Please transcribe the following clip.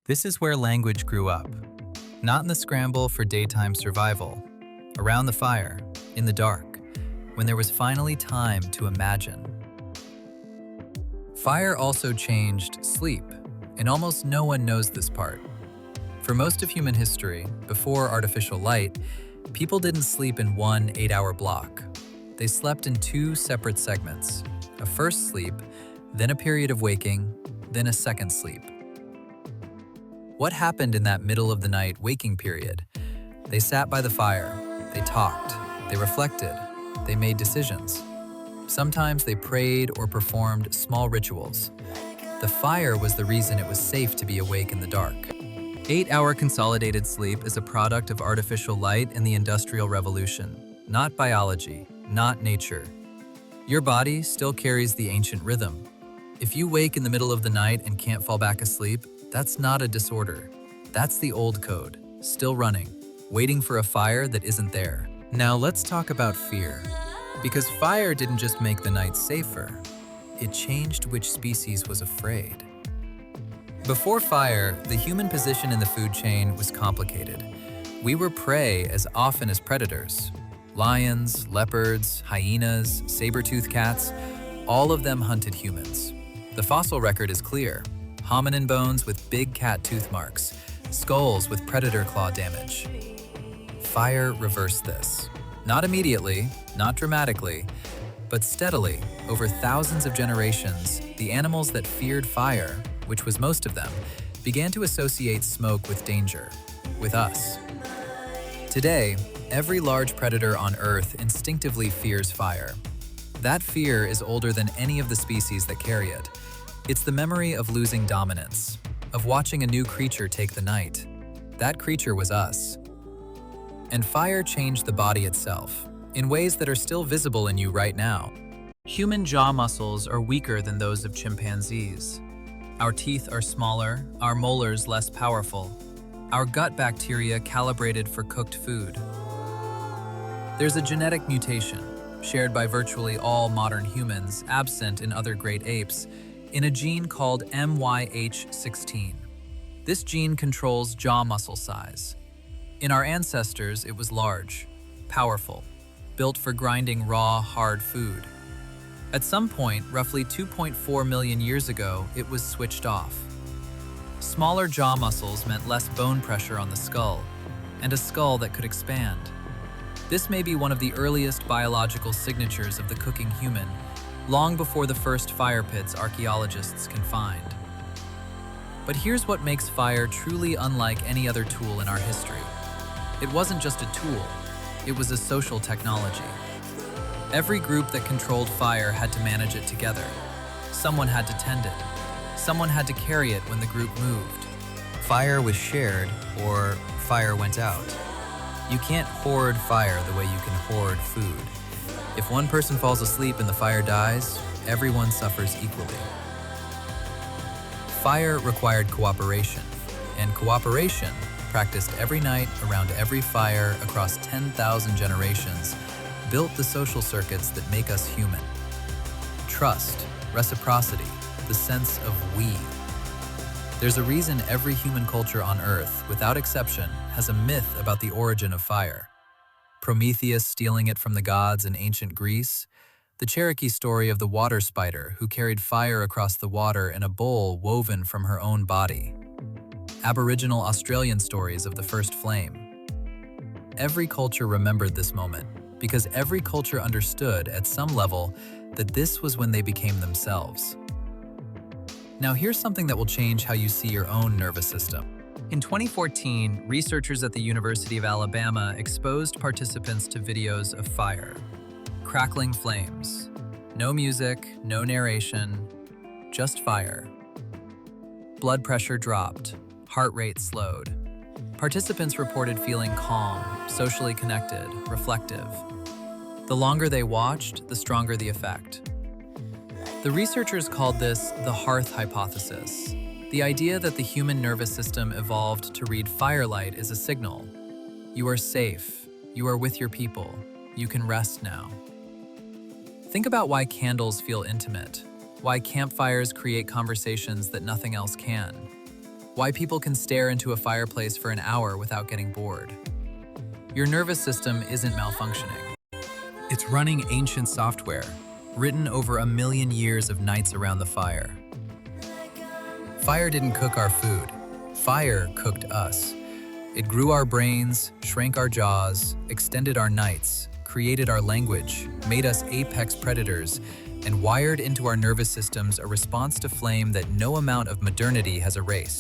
This is where language grew up, not in the scramble for daytime survival, around the fire, in the dark, when there was finally time to imagine. Fire also changed sleep, and almost no one knows this part. For most of human history, before artificial light, people didn't sleep in one 8-hour block. They slept in two separate segments, a first sleep, then a period of waking, then a second sleep. What happened in that middle of the night waking period? They sat by the fire, they talked, they reflected, they made decisions. Sometimes they prayed or performed small rituals. The fire was the reason it was safe to be awake in the dark. 8-hour consolidated sleep is a product of artificial light and the Industrial Revolution, not biology, not nature. Your body still carries the ancient rhythm. If you wake in the middle of the night and can't fall back asleep, that's not a disorder. That's the old code, still running, waiting for a fire that isn't there. Now let's talk about fear. Because fire didn't just make the night safer, it changed which species was afraid. Before fire, the human position in the food chain was complicated. We were prey as often as predators. Lions, leopards, hyenas, saber-toothed cats, all of them hunted humans. The fossil record is clear. Hominin bones with big cat tooth marks, skulls with predator claw damage. Fire reversed this. Not immediately, not dramatically, but steadily, over thousands of generations, the animals that feared fire, which was most of them, began to associate smoke with danger, with us. Today, every large predator on Earth instinctively fears fire. That fear is older than any of the species that carry it. It's the memory of losing dominance, of watching a new creature take the night. That creature was us. And fire changed the body itself, in ways that are still visible in you right now. Human jaw muscles are weaker than those of chimpanzees. Our teeth are smaller, our molars less powerful, our gut bacteria calibrated for cooked food. There's a genetic mutation, shared by virtually all modern humans, absent in other great apes, in a gene called MYH16. This gene controls jaw muscle size. In our ancestors, it was large, powerful, built for grinding raw, hard food. At some point, roughly 2.4 million years ago, it was switched off. Smaller jaw muscles meant less bone pressure on the skull, and a skull that could expand. This may be one of the earliest biological signatures of the cooking human, long before the first fire pits archaeologists can find. But here's what makes fire truly unlike any other tool in our history. It wasn't just a tool, it was a social technology. Every group that controlled fire had to manage it together. Someone had to tend it. Someone had to carry it when the group moved. Fire was shared, or fire went out. You can't hoard fire the way you can hoard food. If one person falls asleep and the fire dies, everyone suffers equally. Fire required cooperation, and cooperation, practiced every night around every fire across 10,000 generations, built the social circuits that make us human. Trust, reciprocity, the sense of we. There's a reason every human culture on Earth, without exception, has a myth about the origin of fire. Prometheus stealing it from the gods in ancient Greece, the Cherokee story of the water spider who carried fire across the water in a bowl woven from her own body, Aboriginal Australian stories of the first flame. Every culture remembered this moment because every culture understood at some level that this was when they became themselves. Now here's something that will change how you see your own nervous system. In 2014, researchers at the University of Alabama exposed participants to videos of fire. Crackling flames. No music, no narration, just fire. Blood pressure dropped, heart rate slowed. Participants reported feeling calm, socially connected, reflective. The longer they watched, the stronger the effect. The researchers called this the hearth hypothesis. The idea that the human nervous system evolved to read firelight is a signal. You are safe. You are with your people. You can rest now. Think about why candles feel intimate, why campfires create conversations that nothing else can. Why people can stare into a fireplace for an hour without getting bored. Your nervous system isn't malfunctioning. It's running ancient software, written over 1,000,000 years of nights around the fire. Fire didn't cook our food. Fire cooked us. It grew our brains, shrank our jaws, extended our nights, created our language, made us apex predators, and wired into our nervous systems a response to flame that no amount of modernity has erased.